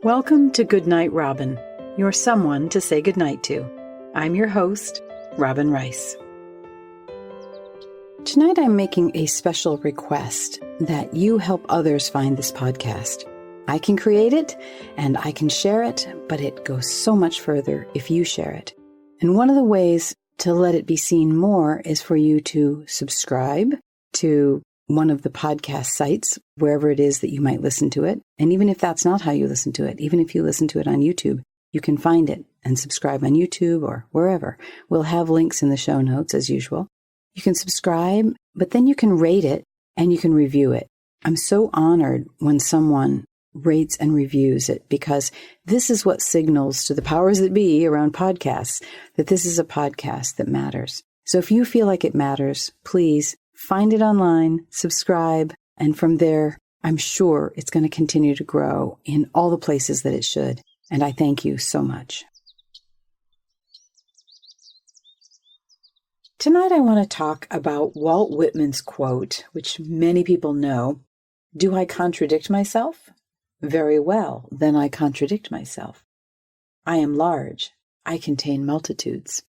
Welcome to Goodnight, Robin, your someone to say goodnight to. I'm your host, Robin Rice. Tonight I'm making a special request that you help others find this podcast. I can create it and I can share it, but it goes so much further if you share it. And one of the ways to let it be seen more is for you to subscribe to one of the podcast sites, wherever it is that you might listen to it. And even if that's not how you listen to it, even if you listen to it on YouTube, you can find it and subscribe on YouTube or wherever. We'll have links in the show notes as usual. You can subscribe, but then you can rate it and you can review it. I'm so honored when someone rates and reviews it, because this is what signals to the powers that be around podcasts that this is a podcast that matters. So if you feel like it matters, please find it online, subscribe, and from there, I'm sure it's going to continue to grow in all the places that it should. And I thank you so much. Tonight I want to talk about Walt Whitman's quote, which many people know. Do I contradict myself? Very well, then I contradict myself. I am large. I contain multitudes.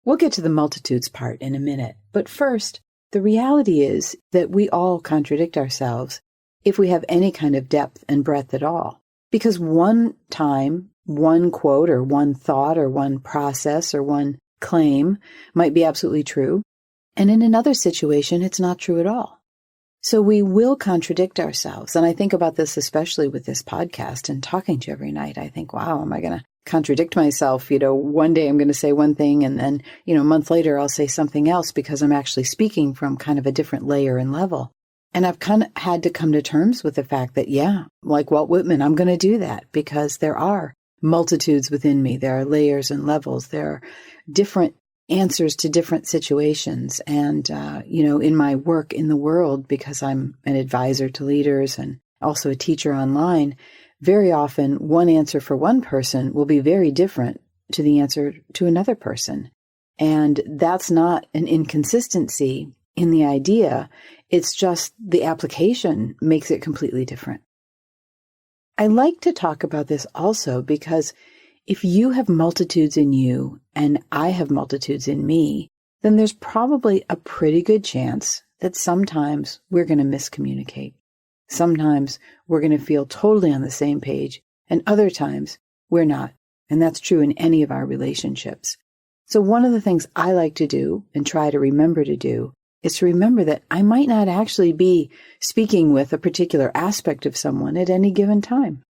We'll get to the multitudes part in a minute, but first, the reality is that we all contradict ourselves if we have any kind of depth and breadth at all. Because one time, one quote or one thought or one process or one claim might be absolutely true, and in another situation, it's not true at all. So we will contradict ourselves. And I think about this especially with this podcast and talking to you every night. I think, wow, am I going to contradict myself? One day I'm going to say one thing and then, a month later I'll say something else because I'm actually speaking from kind of a different layer and level. And I've kind of had to come to terms with the fact that, like Walt Whitman, I'm going to do that because there are multitudes within me. There are layers and levels. There are different answers to different situations. And, in my work in the world, because I'm an advisor to leaders and also a teacher online, very often one answer for one person will be very different to the answer to another person. And that's not an inconsistency in the idea. It's just the application makes it completely different. I like to talk about this also because if you have multitudes in you and I have multitudes in me, then there's probably a pretty good chance that sometimes we're going to miscommunicate. Sometimes we're going to feel totally on the same page, and other times we're not. And that's true in any of our relationships. So one of the things I like to do and try to remember to do is to remember that I might not actually be speaking with a particular aspect of someone at any given time.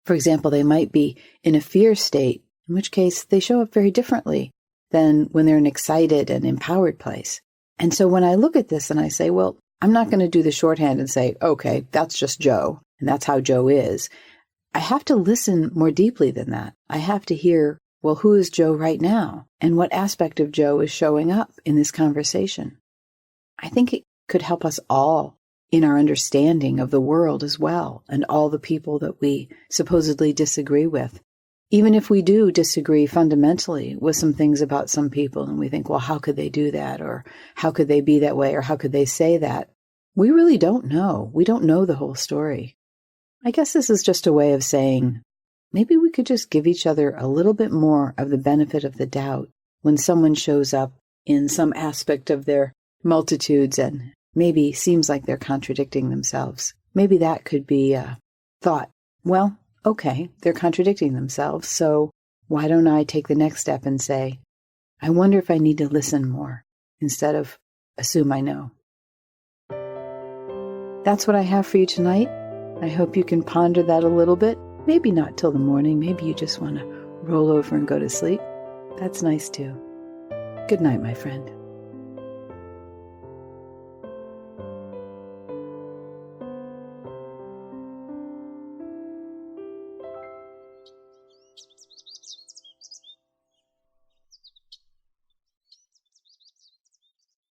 For example, they might be in a fear state, in which case they show up very differently than when they're in an excited and empowered place. And so when I look at this and I say, well, I'm not going to do the shorthand and say, okay, that's just Joe, and that's how Joe is. I have to listen more deeply than that. I have to hear, well, who is Joe right now? And what aspect of Joe is showing up in this conversation? I think it could help us all in our understanding of the world as well, and all the people that we supposedly disagree with. Even if we do disagree fundamentally with some things about some people, and we think, well, how could they do that? Or how could they be that way? Or how could they say that? We really don't know. We don't know the whole story. I guess this is just a way of saying, maybe we could just give each other a little bit more of the benefit of the doubt when someone shows up in some aspect of their multitudes and maybe seems like they're contradicting themselves. Maybe that could be a thought. Well, okay, they're contradicting themselves, so why don't I take the next step and say, I wonder if I need to listen more instead of assume I know. That's what I have for you tonight. I hope you can ponder that a little bit. Maybe not till the morning. Maybe you just want to roll over and go to sleep. That's nice too. Good night, my friend.